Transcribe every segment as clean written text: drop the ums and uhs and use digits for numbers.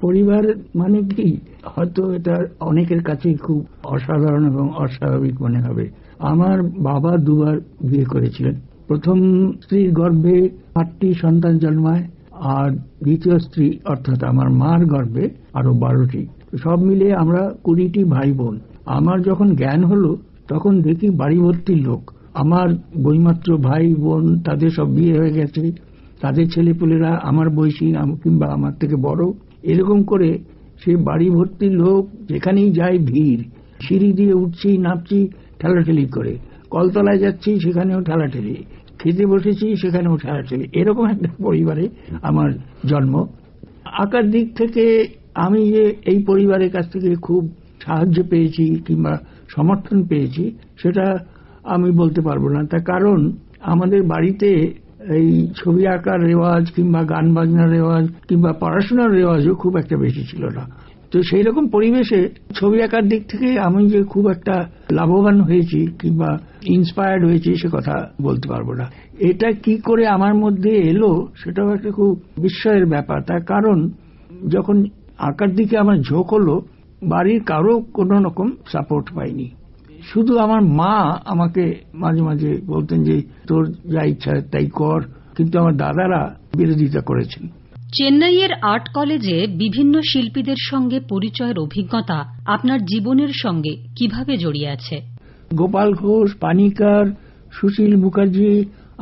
পরিবার মানে কি, হয়তো এটা অনেকের কাছেই খুব অসাধারণ এবং অস্বাভাবিক মনে হবে। আমার বাবা দুবার বিয়ে করেছিলেন। প্রথম স্ত্রীর গর্ভে 8টি সন্তান জন্মায়, আর দ্বিতীয় স্ত্রী অর্থাৎ আমার মার গর্ভে আরো 12টি। সব মিলে আমরা 20টি ভাই বোন। আমার যখন জ্ঞান হলো তখন দেখি বাড়ি ভর্তি লোক। আমার বইমাত্র ভাই বোন তাদের সব বিয়ে হয়ে গেছে, তাদের ছেলেপুলেরা আমার বয়সী কিংবা আমার থেকে বড়। এরকম করে সে বাড়ি ভর্তি লোক, যেখানেই যায় ভিড়। সিঁড়ি দিয়ে উঠছি নামছি ঠেলাঠেলি করে, কলতলায় যাচ্ছি সেখানেও ঠেলাঠেলি, খেতে বসেছি সেখানেও ঠেলাঠেলি। এরকম একটা পরিবারে আমার জন্ম। আঁকার দিক থেকে আমি যে এই পরিবারের কাছ থেকে খুব সাহায্য পেয়েছি কিংবা সমর্থন পেয়েছি সেটা আমি বলতে পারবো না। তার কারণ আমাদের বাড়িতে এই ছবি আঁকার রেওয়াজ কিংবা গান বাজনার রেওয়াজ কিংবা পড়াশোনার রেওয়াজও খুব একটা বেশি ছিল না। তো সেই রকম পরিবেশে ছবি আঁকার দিক থেকে আমি যে খুব একটা লাভবান হয়েছি কিংবা ইন্সপায়ার্ড হয়েছি সে কথা বলতে পারবো না। এটা কি করে আমার মধ্যে এলো সেটাও একটা খুব বিস্ময়ের ব্যাপার। তার কারণ যখন আঁকার দিকে আমার ঝোঁক হলো, বাড়ির কারো কোনো রকম সাপোর্ট পাইনি। শুধু আমার মা আমাকে মাঝে মাঝে বলতেন যে তোর যা ইচ্ছা তাই কর, কিন্তু আমার দাদারা বিরোধিতা করেছেন। চেন্নাইয়ের আর্ট কলেজে বিভিন্ন শিল্পীদের সঙ্গে পরিচয়ের অভিজ্ঞতা আপনার জীবনের সঙ্গে কিভাবে জড়িয়ে আছে? গোপাল ঘোষ, পানিকার, সুশীল মুখার্জি,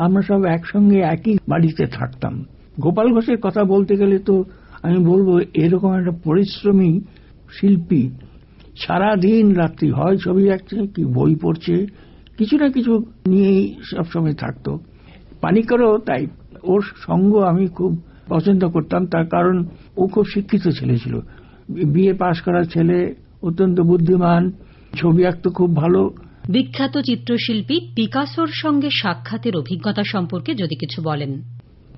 আমরা সব একসঙ্গে একই বাড়িতে থাকতাম। গোপাল ঘোষের কথা বলতে গেলে তো আমি বলবো এরকম একটা পরিশ্রমী শিল্পী, সারাদিন রাত্রি হয় ছবি আঁকছে কি বই পড়ছে, কিছু না কিছু নিয়েই সবসময় থাকতো। পানিকারও তাই, ওর সঙ্গ আমি খুব পছন্দ করতাম। তার কারণ ও খুব শিক্ষিত ছেলে ছিল, বিএ পাশ করা ছেলে, অত্যন্ত বুদ্ধিমান, ছবি আঁকতো খুব ভালো। বিখ্যাত চিত্রশিল্পী পিকাসোর সঙ্গে সাক্ষাতের অভিজ্ঞতা সম্পর্কে যদি কিছু বলেন।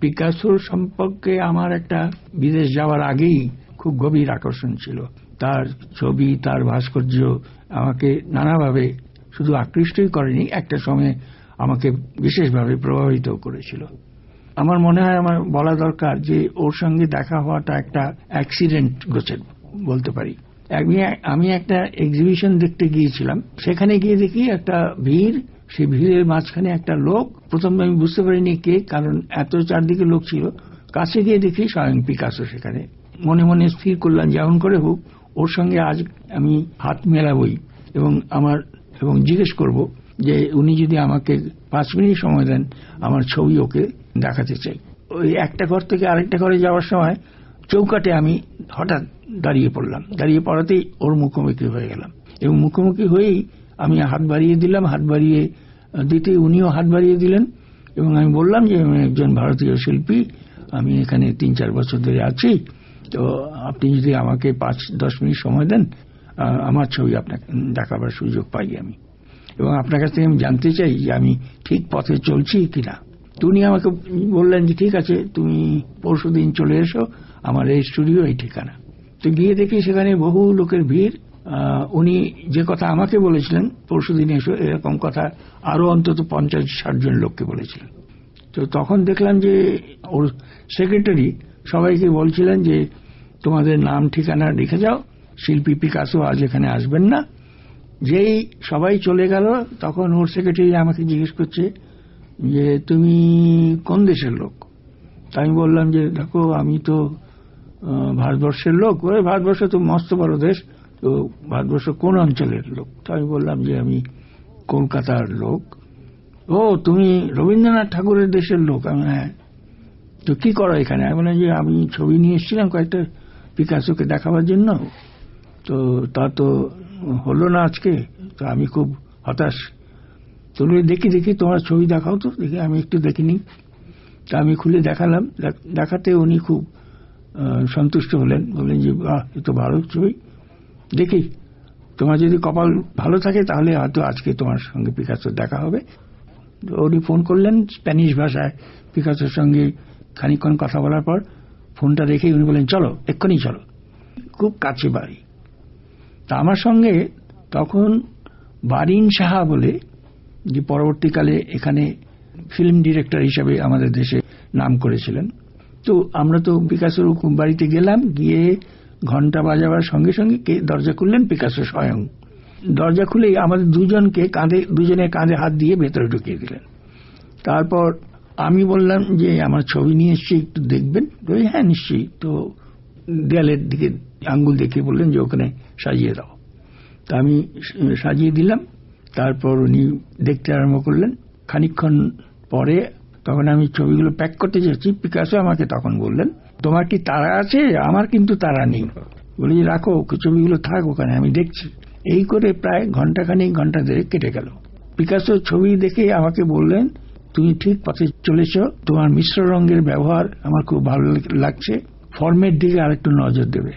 পিকাসোর সম্পর্কে আমার একটা বিদেশ যাওয়ার আগেই খুব গভীর আকর্ষণ ছিল। তার ছবি, তার ভাস্কর্য আমাকে নানাভাবে শুধু আকৃষ্টই করেনি, একটা সময় আমাকে বিশেষভাবে প্রভাবিত করেছিল। আমার মনে হয় আমার বলা দরকার যে ওর সঙ্গে দেখা হওয়াটা একটা অ্যাক্সিডেন্ট গোছের বলতে পারি। আমি একটা এক্সিবিশন দেখতে গিয়েছিলাম, সেখানে গিয়ে দেখি একটা ভিড়, সেই ভিড়ের মাঝখানে একটা লোক। প্রথমে আমি বুঝতে পারিনি কে, কারণ এত চারদিকে লোক ছিল। কাছে গিয়ে দেখি স্বয়ং পিকাসো সেখানে। মনে মনে স্থির করলাম যেমন করে হোক ওর সঙ্গে আজ আমি হাত মেলাবই এবং জিজ্ঞেস করব যে উনি যদি আমাকে 5 মিনিট সময় দেন আমার ছবি ওকে দেখাতে চাই। ওই একটা ঘর থেকে আরেকটা ঘরে যাওয়ার সময় চৌকাটে আমি হঠাৎ দাঁড়িয়ে পড়লাম। দাঁড়িয়ে পড়াতেই ওর মুখোমুখি হয়ে গেলাম, এবং মুখোমুখি হয়েই আমি হাত বাড়িয়ে দিলাম। হাত বাড়িয়ে দিতে উনিও হাত বাড়িয়ে দিলেন, এবং আমি বললাম যে আমি একজন ভারতীয় শিল্পী, আমি এখানে 3-4 বছর ধরে আছি, তো আপনি যদি আমাকে 5-10 মিনিট সময় দেন আমার ছবি আপনাকে দেখাবার সুযোগ পাই আমি, এবং আপনার কাছ থেকে আমি জানতে চাই যে আমি ঠিক পথে চলছি কিনা। তো উনি আমাকে বললেন যে ঠিক আছে, তুমি পরশুদিন চলে এসো, আমার এই স্টুডিও এই ঠিকানা। তো গিয়ে দেখি সেখানে বহু লোকের ভিড়। উনি যে কথা আমাকে বলেছিলেন পরশুদিন এসো, এরকম কথা আরো অন্তত 50-60 জন লোককে বলেছিলেন। তো তখন দেখলাম যে ওর সেক্রেটারি সবাইকে বলছিলেন যে তোমাদের নাম ঠিকানা লিখে যাও, শিল্পী পিকাসো আজ এখানে আসবেন না। যেই সবাই চলে গেল তখন ওর সেক্রেটারি আমাকে জিজ্ঞেস করছে যে তুমি কোন দেশের লোক। তাই আমি বললাম যে দেখো আমি তো ভারতবর্ষের লোক। ভারতবর্ষ তো মস্ত বড় দেশ, তো ভারতবর্ষ কোন অঞ্চলের লোক? তো আমি বললাম যে আমি কলকাতার লোক। ও, তুমি রবীন্দ্রনাথ ঠাকুরের দেশের লোক? আমি হ্যাঁ। তো কি করো এখানে? আমি বললাম যে আমি ছবি নিয়ে এসেছিলাম কয়েকটা পিকাসোকে দেখাবার জন্য, তো তা তো হলো না আজকে, তো আমি খুব হতাশ। তো দেখি তোমার ছবি দেখাও তো দেখি। আমি একটু দেখিনি, তা আমি খুলে দেখালাম। দেখাতে উনি খুব সন্তুষ্ট হলেন, বললেন যে বাহ, এ তো ভালো ছবি, দেখি তোমার যদি কপাল ভালো থাকে তাহলে হয়তো আজকে তোমার সঙ্গে পিকাসোর দেখা হবে। উনি ফোন করলেন স্প্যানিশ ভাষায় পিকাসোর সঙ্গে। খানিকক্ষণ কথা বলার পর ফোনটা রেখে উনি বললেন চলো, এক্ষুনি চলো। খুব কাছে বাড়ি। তা আমার সঙ্গে তখন বারিন সাহা বলে, যে পরবর্তীকালে এখানে ফিল্ম ডিরেক্টর হিসেবে আমাদের দেশে নাম করেছিলেন। তো আমরা তো পিকাসোর বাড়িতে গেলাম, গিয়ে ঘন্টা বাজাবার সঙ্গে সঙ্গে কে দরজা খুললেন? পিকাসো স্বয়ং। দরজা খুলেই আমাদের দুজনের কাঁধে হাত দিয়ে ভেতরে ঢুকিয়ে দিলেন। তারপর আমি বললাম যে আমার ছবি নিয়ে এসছি, একটু দেখবেন? হ্যাঁ নিশ্চয়ই। তো দেয়ালের দিকে আঙ্গুল দেখিয়ে বললেন যে ওখানে সাজিয়ে দাও। তা আমি সাজিয়ে দিলাম। তারপর উনি দেখতে আরম্ভ করলেন। খানিকক্ষণ পরে তখন আমি ছবিগুলো প্যাক করতে যাচ্ছি, পিকাসো আমাকে তখন বললেন, তোমার কি তারা আছে? আমার কিন্তু তারা নেই। বলি রাখো, ছবিগুলো থাক ওখানে, আমি দেখছি। এই করে প্রায় ঘন্টা দেড়েক কেটে গেল। পিকাসো ছবি দেখে আমাকে বললেন, তুমি ঠিক পথে চলেছ, তোমার মিশ্র রঙের ব্যবহার আমার খুব ভালো লাগছে, ফর্মের দিকে আরেকটু নজর দেবে।